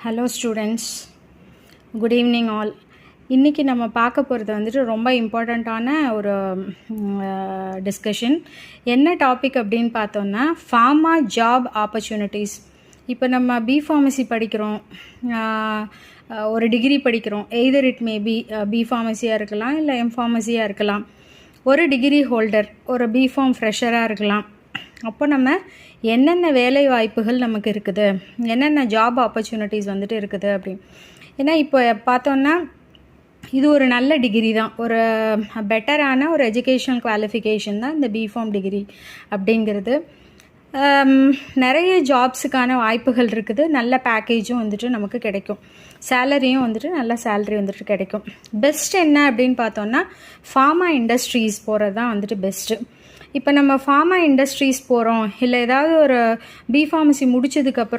Hello students, good evening all. இன்றைக்கி நம்ம பார்க்க போகிறது வந்துட்டு ரொம்ப இம்பார்ட்டண்ட்டான ஒரு டிஸ்கஷன். என்ன டாபிக் அப்படின்னு பார்த்தோன்னா, ஃபார்மா ஜாப் ஆப்பர்ச்சுனிட்டிஸ். இப்போ நம்ம பிஃபார்மசி படிக்கிறோம், ஒரு டிகிரி படிக்கிறோம். எய்தர் இட் மே பி ஃபார்மசியாக இருக்கலாம், இல்லை எம்ஃபார்மசியாக இருக்கலாம். ஒரு டிகிரி ஹோல்டர், ஒரு பிஃபார்ம் ஃப்ரெஷராக இருக்கலாம். அப்போ நம்ம என்னென்ன வேலை வாய்ப்புகள் நமக்கு இருக்குது, என்னென்ன ஜாப் ஆப்பர்ச்சுனிட்டிஸ் வந்துட்டு இருக்குது அப்படின்னு. ஏன்னா இப்போ பார்த்தோன்னா இது ஒரு நல்ல டிகிரி தான், ஒரு பெட்டரான ஒரு எஜுகேஷ்னல் குவாலிஃபிகேஷன் தான் இந்த பிஃபார்ம் டிகிரி அப்படிங்கிறது. நிறைய ஜாப்ஸுக்கான வாய்ப்புகள் இருக்குது, நல்ல பேக்கேஜும் வந்துட்டு நமக்கு கிடைக்கும், சேலரியும் வந்துட்டு நல்ல சேலரி வந்துட்டு கிடைக்கும். பெஸ்ட் என்ன அப்படின்னு பார்த்தோன்னா ஃபார்மா இண்டஸ்ட்ரீஸ் போகிறது தான் வந்துட்டு பெஸ்ட்டு. இப்போ நம்ம ஃபார்மா இண்டஸ்ட்ரீஸ் போகிறோம், இல்லை ஏதாவது ஒரு பிஃபார்மசி முடித்ததுக்கப்புறம்